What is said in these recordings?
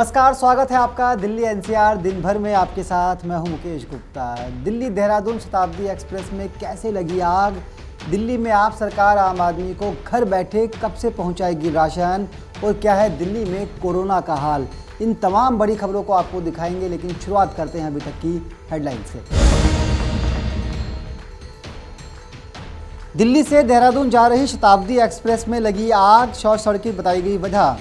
नमस्कार, स्वागत है आपका दिल्ली एनसीआर दिन भर में आपके साथ। मैं हूं मुकेश गुप्ता। दिल्ली देहरादून शताब्दी एक्सप्रेस में कैसे लगी आग? दिल्ली में आप सरकार आम आदमी को घर बैठे कब से पहुंचाएगी राशन? और क्या है दिल्ली में कोरोना का हाल? इन तमाम बड़ी खबरों को आपको दिखाएंगे, लेकिन शुरुआत करते हैं अभी तक की हेडलाइन से। दिल्ली से देहरादून जा रही शताब्दी एक्सप्रेस में लगी आग, शॉर्ट सर्किट बताई गई वजह।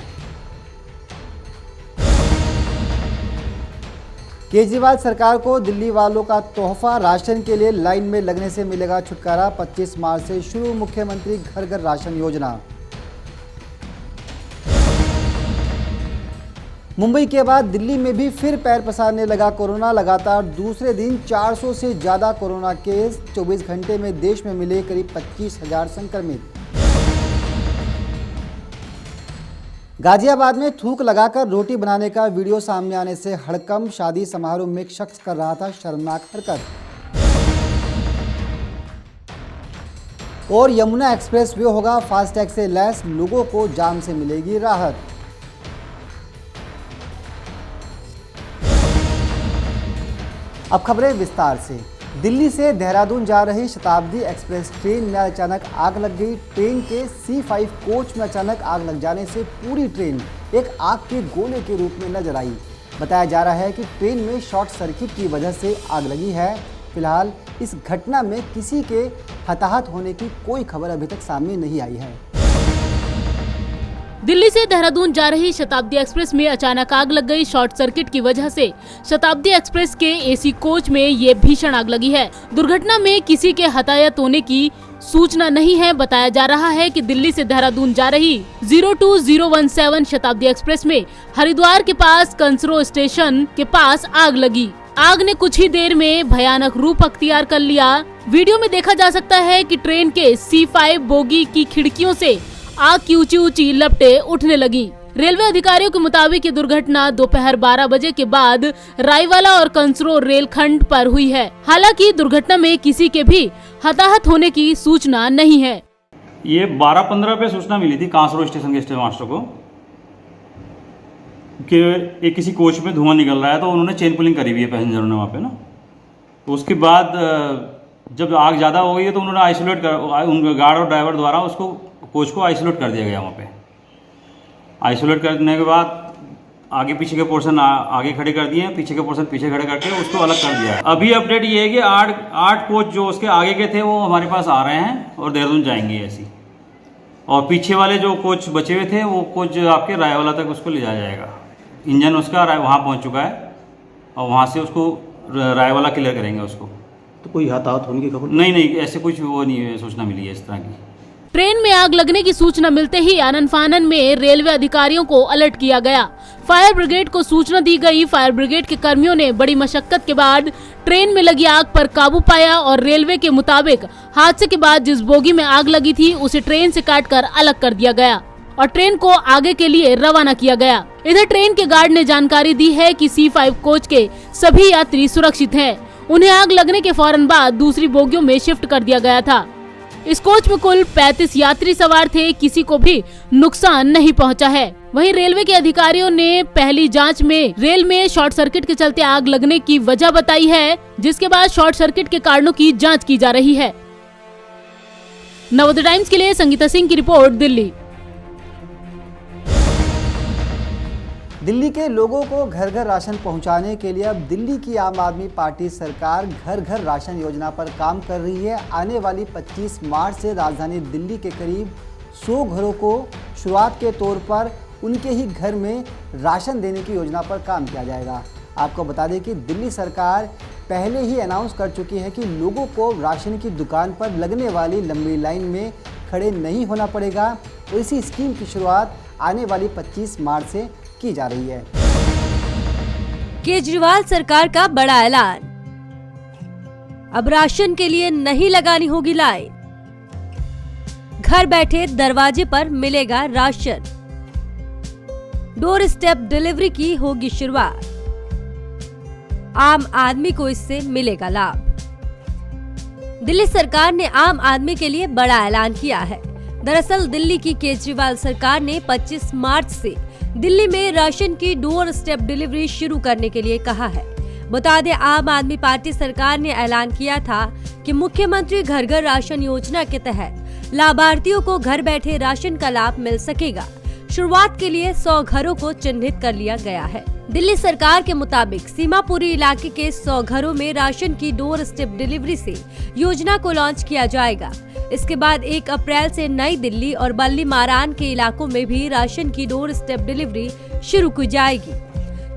केजरीवाल सरकार को दिल्ली वालों का तोहफा, राशन के लिए लाइन में लगने से मिलेगा छुटकारा। 25 मार्च से शुरू मुख्यमंत्री घर घर राशन योजना। मुंबई के बाद दिल्ली में भी फिर पैर पसारने लगा कोरोना। लगातार दूसरे दिन 400 से ज़्यादा कोरोना केस। 24 घंटे में देश में मिले करीब 25,000 संक्रमित। गाजियाबाद में थूक लगाकर रोटी बनाने का वीडियो सामने आने से हड़कंप। शादी समारोह में एक शख्स कर रहा था शर्मनाक हरकत। और यमुना एक्सप्रेस वे होगा फास्टैग से लैस, लोगों को जाम से मिलेगी राहत। अब खबरें विस्तार से। दिल्ली से देहरादून जा रही शताब्दी एक्सप्रेस ट्रेन में अचानक आग लग गई। ट्रेन के C5 कोच में अचानक आग लग जाने से पूरी ट्रेन एक आग के गोले के रूप में नजर आई। बताया जा रहा है कि ट्रेन में शॉर्ट सर्किट की वजह से आग लगी है। फिलहाल इस घटना में किसी के हताहत होने की कोई खबर अभी तक सामने नहीं आई है। दिल्ली से देहरादून जा रही शताब्दी एक्सप्रेस में अचानक आग लग गई। शॉर्ट सर्किट की वजह से शताब्दी एक्सप्रेस के AC कोच में ये भीषण आग लगी है। दुर्घटना में किसी के हताहत होने की सूचना नहीं है। बताया जा रहा है कि दिल्ली से देहरादून जा रही 02017 शताब्दी एक्सप्रेस में हरिद्वार के पास कंसरो स्टेशन के पास आग लगी। आग ने कुछ ही देर में भयानक रूप अख्तियार कर लिया। वीडियो में देखा जा सकता है कि ट्रेन के C5 बोगी की खिड़कियों से आग की ऊंची ऊंची लपटें उठने लगी। रेलवे अधिकारियों के मुताबिक ये दुर्घटना दोपहर 12 बजे के बाद रायवाला और कंसरो रेलखंड पर हुई है। हालांकि दुर्घटना में किसी के भी हताहत होने की सूचना नहीं है। ये 12:15 पे सूचना मिली थी कांसरो स्टेशन के स्टेशन मास्टर को कि एक किसी कोच में धुआं निकल रहा है, तो उन्होंने चेन पुलिंग करी हुई है पैसेंजरों ने वहाँ पे ना। तो उसके बाद जब आग ज़्यादा हो गई है तो उन्होंने आइसोलेट कर, उन गार्ड और ड्राइवर द्वारा उसको कोच को आइसोलेट कर दिया गया। वहाँ पे आइसोलेट करने के बाद आगे पीछे के पोर्शन आगे खड़े कर दिए, पीछे के पोर्शन पीछे खड़े करके उसको अलग कर दिया है। अभी अपडेट ये है कि आठ कोच जो उसके आगे के थे वो हमारे पास आ रहे हैं और देहरादून जाएंगे ऐसी, और पीछे वाले जो कोच बचे हुए थे वो कोच आपके रायवाला तक उसको ले जाया जाएगा। इंजन उसका वहाँ पहुँच चुका है और वहाँ से उसको रायवाला क्लियर करेंगे उसको। तो कोई हताहत होने की खबर नहीं, ऐसे कुछ वो नहीं सूचना मिली है इस तरह की। ट्रेन में आग लगने की सूचना मिलते ही आनन फानन में रेलवे अधिकारियों को अलर्ट किया गया। फायर ब्रिगेड को सूचना दी गई। फायर ब्रिगेड के कर्मियों ने बड़ी मशक्कत के बाद ट्रेन में लगी आग पर काबू पाया और रेलवे के मुताबिक हादसे के बाद जिस बोगी में आग लगी थी उसे ट्रेन से काटकर अलग कर दिया गया और ट्रेन को आगे के लिए रवाना किया गया। इधर ट्रेन के गार्ड ने जानकारी दी है कि C5 कोच के सभी यात्री सुरक्षित हैं। उन्हें आग लगने के फौरन बाद दूसरी बोगियों में शिफ्ट कर दिया गया था। इस कोच में कुल 35 यात्री सवार थे। किसी को भी नुकसान नहीं पहुंचा है। वहीं रेलवे के अधिकारियों ने पहली जांच में रेल में शॉर्ट सर्किट के चलते आग लगने की वजह बताई है, जिसके बाद शॉर्ट सर्किट के कारणों की जांच की जा रही है। नवोदय टाइम्स के लिए संगीता सिंह की रिपोर्ट, दिल्ली। दिल्ली के लोगों को घर घर राशन पहुंचाने के लिए अब दिल्ली की आम आदमी पार्टी सरकार घर घर राशन योजना पर काम कर रही है। आने वाली 25 मार्च से राजधानी दिल्ली के करीब 100 घरों को शुरुआत के तौर पर उनके ही घर में राशन देने की योजना पर काम किया जाएगा। आपको बता दें कि दिल्ली सरकार पहले ही अनाउंस कर चुकी है कि लोगों को राशन की दुकान पर लगने वाली लंबी लाइन में खड़े नहीं होना पड़ेगा। और इसी स्कीम की शुरुआत आने वाली 25 मार्च से की जा रही है। केजरीवाल सरकार का बड़ा ऐलान, अब राशन के लिए नहीं लगानी होगी लाइन, घर बैठे दरवाजे पर मिलेगा राशन, डोर स्टेप डिलीवरी की होगी शुरुआत, आम आदमी को इससे मिलेगा लाभ। दिल्ली सरकार ने आम आदमी के लिए बड़ा ऐलान किया है। दरअसल दिल्ली की केजरीवाल सरकार ने 25 मार्च से दिल्ली में राशन की डोर स्टेप डिलीवरी शुरू करने के लिए कहा है। बता दें, आम आदमी पार्टी सरकार ने ऐलान किया था कि मुख्यमंत्री घर घर राशन योजना के तहत लाभार्थियों को घर बैठे राशन का लाभ मिल सकेगा। शुरुआत के लिए 100 घरों को चिन्हित कर लिया गया है। दिल्ली सरकार के मुताबिक सीमापुरी इलाके के 100 घरों में राशन की डोर स्टेप डिलीवरी से योजना को लॉन्च किया जाएगा। इसके बाद 1 अप्रैल से नई दिल्ली और बल्ली मारान के इलाकों में भी राशन की डोर स्टेप डिलीवरी शुरू की जाएगी।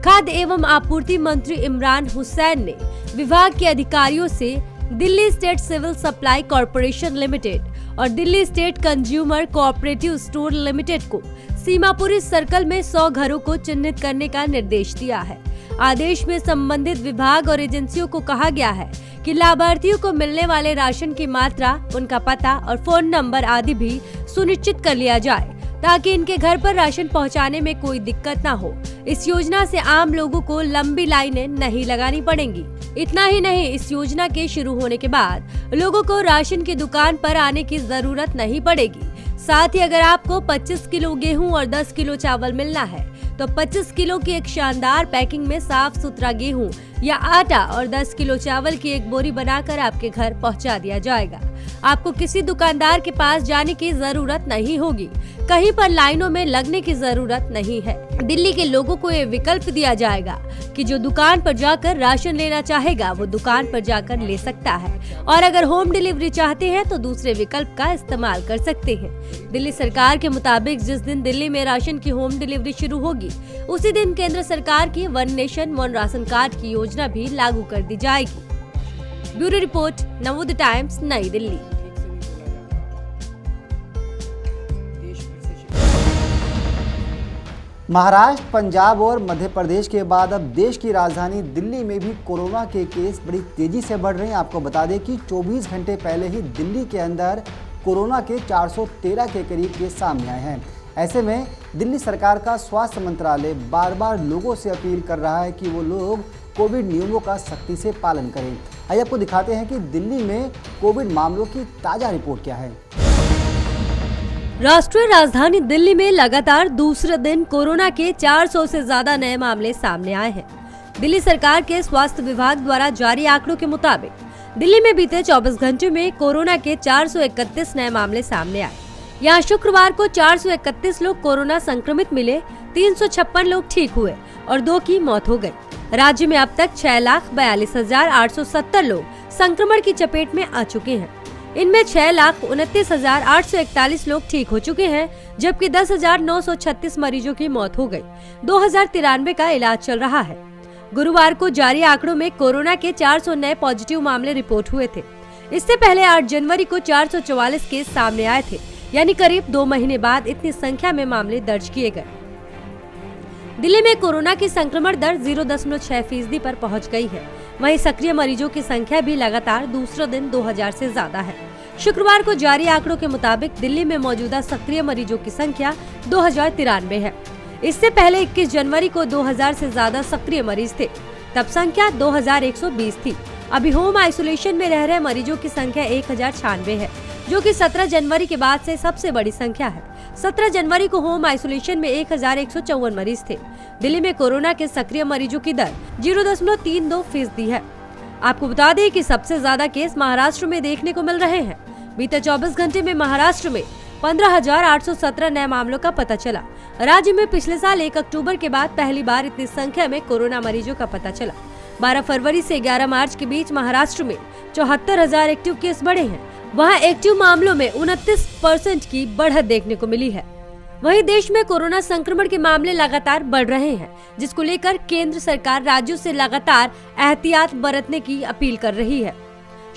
खाद्य एवं आपूर्ति मंत्री इमरान हुसैन ने विभाग के अधिकारियों से Delhi state civil supply corporation limited और Delhi state consumer cooperative store limited को सीमापुरी सर्कल में 100 घरों को चिन्हित करने का निर्देश दिया है। आदेश में संबंधित विभाग और एजेंसियों को कहा गया है कि लाभार्थियों को मिलने वाले राशन की मात्रा, उनका पता और फोन नंबर आदि भी सुनिश्चित कर लिया जाए ताकि इनके घर पर राशन पहुंचाने में कोई दिक्कत न हो। इस योजना से आम लोगों को लंबी लाइनें नहीं लगानी पड़ेंगी। इतना ही नहीं, इस योजना के शुरू होने के बाद लोगों को राशन की दुकान पर आने की जरूरत नहीं पड़ेगी। साथ ही अगर आपको 25 किलो गेहूं और 10 किलो चावल मिलना है तो 25 किलो की एक शानदार पैकिंग में साफ सुथरा गेहूं या आटा और 10 किलो चावल की एक बोरी बनाकर आपके घर पहुंचा दिया जाएगा। आपको किसी दुकानदार के पास जाने की जरूरत नहीं होगी, कहीं पर लाइनों में लगने की जरूरत नहीं है। दिल्ली के लोगों को ये विकल्प दिया जाएगा कि जो दुकान पर जाकर राशन लेना चाहेगा वो दुकान पर जाकर ले सकता है, और अगर होम डिलीवरी चाहते हैं तो दूसरे विकल्प का इस्तेमाल कर सकते हैं। दिल्ली सरकार के मुताबिक जिस दिन दिल्ली में राशन की होम डिलीवरी शुरू होगी उसी दिन केंद्र सरकार की one nation one ration card की योजना भी लागू कर दी जाएगी। ब्यूरो रिपोर्ट, नवोदय टाइम्स, नई दिल्ली। महाराष्ट्र, पंजाब और मध्य प्रदेश के बाद अब देश की राजधानी दिल्ली में भी कोरोना के केस बड़ी तेजी से बढ़ रहे हैं। आपको बता दें कि 24 घंटे पहले ही दिल्ली के अंदर कोरोना के 413 के करीब केस सामने आए हैं। ऐसे में दिल्ली सरकार का स्वास्थ्य मंत्रालय बार बार लोगों से अपील कर रहा है कि वो लोग कोविड नियमों का सख्ती से पालन करें। आइए आपको दिखाते हैं कि दिल्ली में कोविड मामलों की ताज़ा रिपोर्ट क्या है। राष्ट्रीय राजधानी दिल्ली में लगातार दूसरे दिन कोरोना के 400 से ज्यादा नए मामले सामने आए हैं। दिल्ली सरकार के स्वास्थ्य विभाग द्वारा जारी आंकड़ों के मुताबिक दिल्ली में बीते 24 घंटे में कोरोना के 431 नए मामले सामने आए। यहाँ शुक्रवार को 431 लोग कोरोना संक्रमित मिले, 356 लोग ठीक हुए और 2 की मौत हो गई। राज्य में अब तक 6,42,870 लोग संक्रमण की चपेट में आ चुके हैं। इनमें 6,29,841 लोग ठीक हो चुके हैं, जबकि 10,936 मरीजों की मौत हो गई। 2,093 का इलाज चल रहा है। गुरुवार को जारी आंकड़ों में कोरोना के 400 नए पॉजिटिव मामले रिपोर्ट हुए थे। इससे पहले 8 जनवरी को 444 केस सामने आए थे, यानी करीब 2 महीने बाद इतनी संख्या में मामले दर्ज किए गए। दिल्ली में कोरोना की संक्रमण दर 0.6% पर पहुंच गई है। वहीं सक्रिय मरीजों की संख्या भी लगातार दूसरे दिन 2000 से ज्यादा है। शुक्रवार को जारी आंकड़ों के मुताबिक दिल्ली में मौजूदा सक्रिय मरीजों की संख्या 2093 है। इससे पहले 21 जनवरी को 2000 से ज्यादा सक्रिय मरीज थे, तब संख्या 2120 थी। अभी होम आइसोलेशन में रह रहे मरीजों की संख्या 1096 है, जो कि 17 जनवरी के बाद से सबसे बड़ी संख्या है। 17 जनवरी को होम आइसोलेशन में 1154 मरीज थे। दिल्ली में कोरोना के सक्रिय मरीजों की दर 0.32% है। आपको बता दें कि सबसे ज्यादा केस महाराष्ट्र में देखने को मिल रहे हैं। बीते 24 घंटे में महाराष्ट्र में 15,817 नए मामलों का पता चला। राज्य में पिछले साल 1 अक्टूबर के बाद पहली बार इतनी संख्या में कोरोना मरीजों का पता चला। 12 फरवरी से 11 मार्च के बीच महाराष्ट्र में 74,000 एक्टिव केस बढ़े हैं। वहाँ एक्टिव मामलों में 29% की बढ़त देखने को मिली है। वहीं देश में कोरोना संक्रमण के मामले लगातार बढ़ रहे हैं, जिसको लेकर केंद्र सरकार राज्यों से लगातार एहतियात बरतने की अपील कर रही है।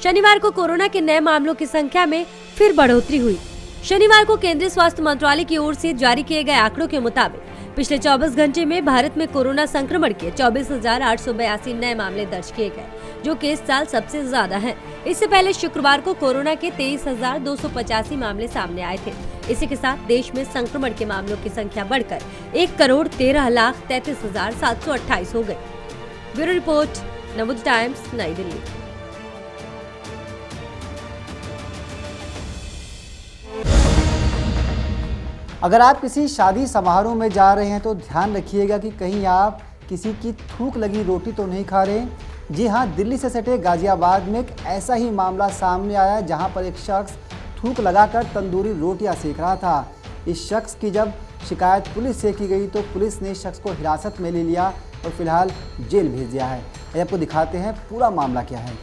शनिवार को कोरोना के नए मामलों की संख्या में फिर बढ़ोतरी हुई। शनिवार को केंद्रीय स्वास्थ्य मंत्रालय की ओर से जारी किए गए आंकड़ों के मुताबिक पिछले 24 घंटे में भारत में कोरोना संक्रमण के 24,882 नए मामले दर्ज किए गए, जो कि इस साल सबसे ज्यादा हैं। इससे पहले शुक्रवार को कोरोना के 23,285 मामले सामने आए थे। इसी के साथ देश में संक्रमण के मामलों की संख्या बढ़कर 1,13,33,728 हो गई। ब्यूरो रिपोर्ट, नवोदय टाइम्स, नई दिल्ली। अगर आप किसी शादी समारोह में जा रहे हैं तो ध्यान रखिएगा कि कहीं आप किसी की थूक लगी रोटी तो नहीं खा रहे। जी हाँ, दिल्ली से सटे गाजियाबाद में एक ऐसा ही मामला सामने आया जहां पर एक शख्स थूक लगाकर तंदूरी रोटियां सेक रहा था। इस शख्स की जब शिकायत पुलिस से की गई तो पुलिस ने शख्स को हिरासत में ले लिया और फिलहाल जेल भेज दिया है। आपको दिखाते हैं पूरा मामला क्या है।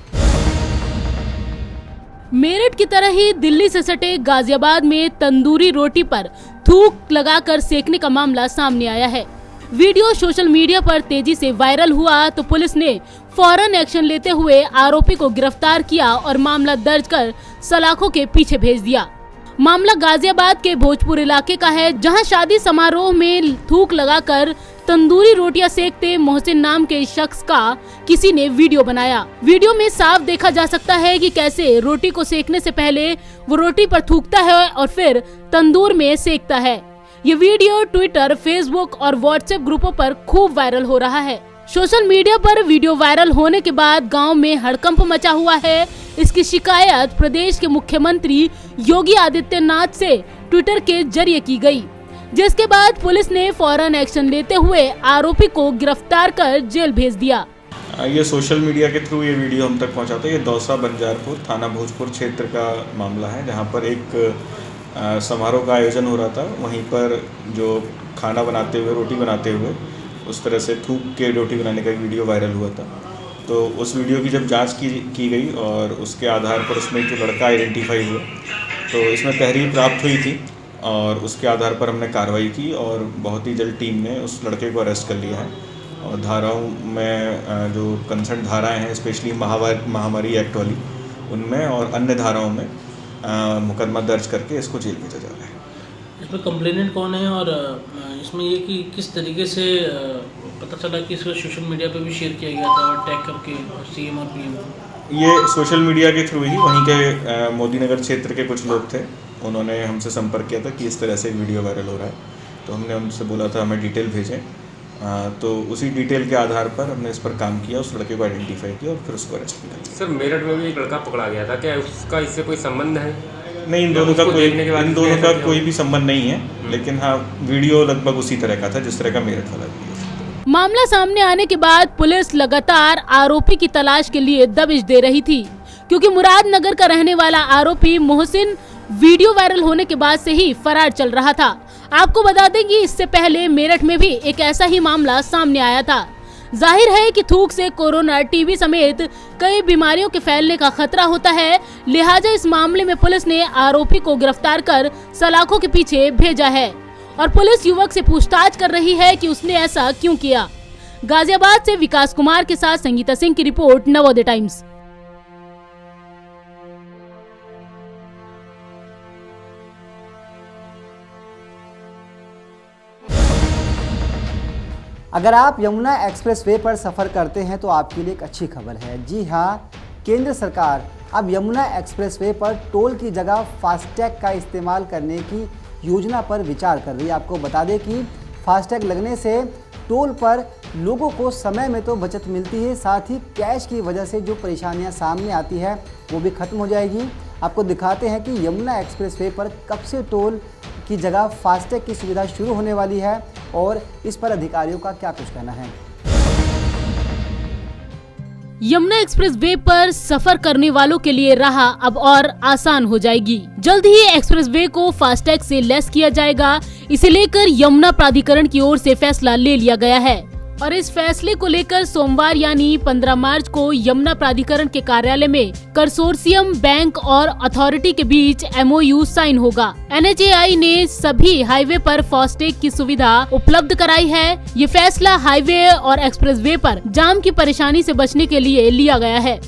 मेरठ की तरह ही दिल्ली से सटे गाजियाबाद में तंदूरी रोटी पर थूक लगाकर सेकने का मामला सामने आया है। वीडियो सोशल मीडिया पर तेजी से वायरल हुआ तो पुलिस ने फौरन एक्शन लेते हुए आरोपी को गिरफ्तार किया और मामला दर्ज कर सलाखों के पीछे भेज दिया। मामला गाजियाबाद के भोजपुर इलाके का है, जहां शादी समारोह में थूक लगाकर तंदूरी रोटियां सेकते मोहसिन नाम के शख्स का किसी ने वीडियो बनाया। वीडियो में साफ देखा जा सकता है कि कैसे रोटी को सेकने से पहले वो रोटी पर थूकता है और फिर तंदूर में सेकता है। ये वीडियो ट्विटर, फेसबुक और व्हाट्सएप ग्रुपों पर खूब वायरल हो रहा है। सोशल मीडिया पर वीडियो वायरल होने के बाद गांव में हड़कंप मचा हुआ है। इसकी शिकायत प्रदेश के मुख्यमंत्री योगी आदित्यनाथ से ट्विटर के जरिए की गई, जिसके बाद पुलिस ने फौरन एक्शन लेते हुए आरोपी को गिरफ्तार कर जेल भेज दिया। ये सोशल मीडिया के थ्रू ये वीडियो हम तक पहुंचा था। ये दौसा बंजारपुर थाना भोजपुर क्षेत्र का मामला है, जहां पर एक समारोह का आयोजन हो रहा था। वहीं पर जो खाना बनाते हुए, रोटी बनाते हुए उस तरह से थूक के रोटी बनाने का एक वीडियो वायरल हुआ था। तो उस वीडियो की जब जांच की गई और उसके आधार पर उसमें जो लड़का आइडेंटिफाई हुआ, तो इसमें तहरीर प्राप्त हुई थी और उसके आधार पर हमने कार्रवाई की और बहुत ही जल्द टीम ने उस लड़के को अरेस्ट कर लिया है। और धाराओं में जो कंसर्न धाराएं हैं, स्पेशली महामारी एक्ट वाली, उनमें और अन्य धाराओं में मुकदमा दर्ज करके इसको जेल भेजा जा रहा है। इसमें कंप्लेनेंट कौन है और इसमें ये कि किस तरीके से पता चला कि इसको सोशल मीडिया पे भी शेयर किया गया था और टैग करके सीएम और पीएम? ये सोशल मीडिया के थ्रू ही वहीं के मोदी नगर क्षेत्र के कुछ लोग थे, उन्होंने हमसे संपर्क किया था कि इस तरह से वीडियो वायरल हो रहा है। तो हमने उनसे बोला था हमें डिटेल भेजें। तो उसी डिटेल के आधार पर हमने इस पर काम किया, उस लड़के को आइडेंटिफाई किया और फिर उसको अरेस्ट किया। सर, मेरठ में भी एक लड़का पकड़ा गया था, क्या उसका इससे कोई संबंध है? नहीं, इन दोनों का कोई भी संबंध नहीं है, लेकिन हाँ वीडियो लगभग उसी तरह का था जिस तरह का मेरठ वाला वीडियो। मामला सामने आने के बाद पुलिस लगातार आरोपी की तलाश के लिए दबिश दे रही थी, क्योंकि मुरादनगर का रहने वाला आरोपी मोहसिन वीडियो वायरल होने के बाद से ही फरार चल रहा था। आपको बता दें कि इससे पहले मेरठ में भी एक ऐसा ही मामला सामने आया था। जाहिर है कि थूक से कोरोना, टीबी समेत कई बीमारियों के फैलने का खतरा होता है, लिहाजा इस मामले में पुलिस ने आरोपी को गिरफ्तार कर सलाखों के पीछे भेजा है और पुलिस युवक से पूछताछ कर रही है कि उसने ऐसा क्यों किया। गाजियाबाद से विकास कुमार के साथ संगीता सिंह की रिपोर्ट, नवोदय टाइम्स। अगर आप यमुना एक्सप्रेसवे पर सफ़र करते हैं तो आपके लिए एक अच्छी खबर है। जी हाँ, केंद्र सरकार अब यमुना एक्सप्रेसवे पर टोल की जगह फास्टैग का इस्तेमाल करने की योजना पर विचार कर रही है। आपको बता दें कि फास्टैग लगने से टोल पर लोगों को समय में तो बचत मिलती है, साथ ही कैश की वजह से जो परेशानियां सामने आती है वो भी ख़त्म हो जाएगी। आपको दिखाते हैं कि यमुना एक्सप्रेसवे पर कब से टोल की जगह फास्टैग की सुविधा शुरू होने वाली है और इस पर अधिकारियों का क्या कुछ कहना है। यमुना एक्सप्रेसवे पर सफर करने वालों के लिए राह अब और आसान हो जाएगी। जल्द ही एक्सप्रेसवे को फास्टैग से लेस किया जाएगा। इसे लेकर यमुना प्राधिकरण की ओर से फैसला ले लिया गया है और इस फैसले को लेकर सोमवार यानी 15 मार्च को यमुना प्राधिकरण के कार्यालय में कंसोर्शियम, बैंक और अथॉरिटी के बीच MOU साइन होगा। NHAI ने सभी हाईवे पर फास्टैग की सुविधा उपलब्ध कराई है। ये फैसला हाईवे और एक्सप्रेसवे पर जाम की परेशानी से बचने के लिए लिया गया है।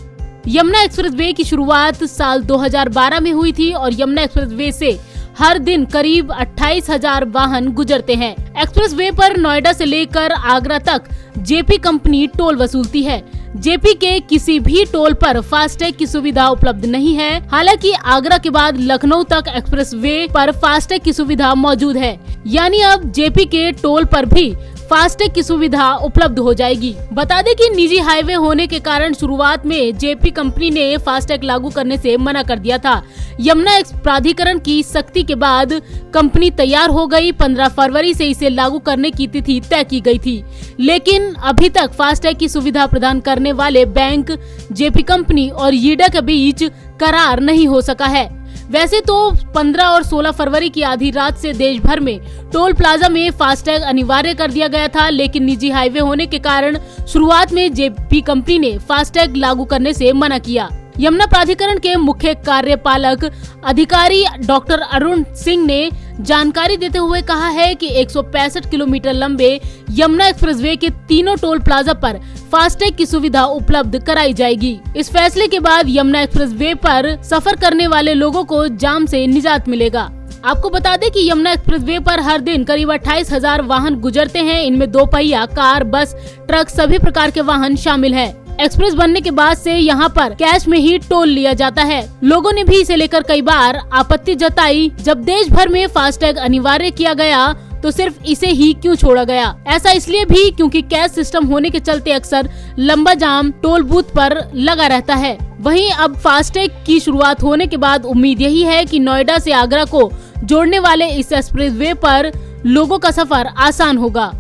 यमुना एक्सप्रेसवे की शुरुआत साल 2012 में हुई थी और यमुना एक्सप्रेसवे से हर दिन करीब 28,000 वाहन गुजरते हैं। एक्सप्रेसवे पर नोएडा से लेकर आगरा तक जेपी कंपनी टोल वसूलती है। जेपी के किसी भी टोल पर फास्टैग की सुविधा उपलब्ध नहीं है। हालांकि आगरा के बाद लखनऊ तक एक्सप्रेसवे पर फास्टैग की सुविधा मौजूद है, यानी अब जेपी के टोल पर भी फास्टैग की सुविधा उपलब्ध हो जाएगी। बता दें कि निजी हाईवे होने के कारण शुरुआत में जेपी कंपनी ने फास्टैग लागू करने से मना कर दिया था। यमुना प्राधिकरण की सख्ती के बाद कंपनी तैयार हो गई। 15 फरवरी से इसे लागू करने की तिथि तय की गई थी, लेकिन अभी तक फास्टैग की सुविधा प्रदान करने वाले बैंक, जेपी कंपनी और यीडा के बीच करार नहीं हो सका है। वैसे तो 15 और 16 फरवरी की आधी रात से देश भर में टोल प्लाजा में फास्टैग अनिवार्य कर दिया गया था, लेकिन निजी हाईवे होने के कारण शुरुआत में जेपी कंपनी ने फास्टैग लागू करने से मना किया। यमुना प्राधिकरण के मुख्य कार्यपालक अधिकारी डॉक्टर अरुण सिंह ने जानकारी देते हुए कहा है कि 165 किलोमीटर लंबे यमुना एक्सप्रेसवे के तीनों टोल प्लाजा पर फास्टैग की सुविधा उपलब्ध कराई जाएगी। इस फैसले के बाद यमुना एक्सप्रेसवे पर सफर करने वाले लोगों को जाम से निजात मिलेगा। आपको बता दें कि यमुना एक्सप्रेसवे पर हर दिन करीब 28,000 वाहन गुजरते हैं। इनमें 2 पहिया, कार, बस, ट्रक सभी प्रकार के वाहन शामिल है। एक्सप्रेस बनने के बाद से यहाँ पर कैश में ही टोल लिया जाता है। लोगों ने भी इसे लेकर कई बार आपत्ति जताई। जब देश भर में फास्टैग अनिवार्य किया गया तो सिर्फ इसे ही क्यों छोड़ा गया? ऐसा इसलिए भी क्योंकि कैश सिस्टम होने के चलते अक्सर लंबा जाम टोल बूथ पर लगा रहता है। वहीं अब फास्टैग की शुरुआत होने के बाद उम्मीद यही है कि नोएडा से आगरा को जोड़ने वाले इस एक्सप्रेसवे पर लोगों का सफर आसान होगा।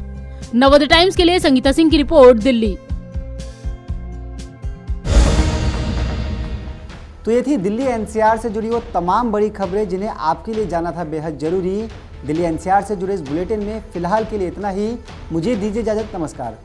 नवोदय टाइम्स के लिए संगीता सिंह की रिपोर्ट, दिल्ली। तो ये थी दिल्ली एनसीआर से जुड़ी वो तमाम बड़ी खबरें जिन्हें आपके लिए जाना था बेहद जरूरी। दिल्ली एनसीआर से जुड़े इस बुलेटिन में फिलहाल के लिए इतना ही। मुझे दीजिए इजाजत। नमस्कार।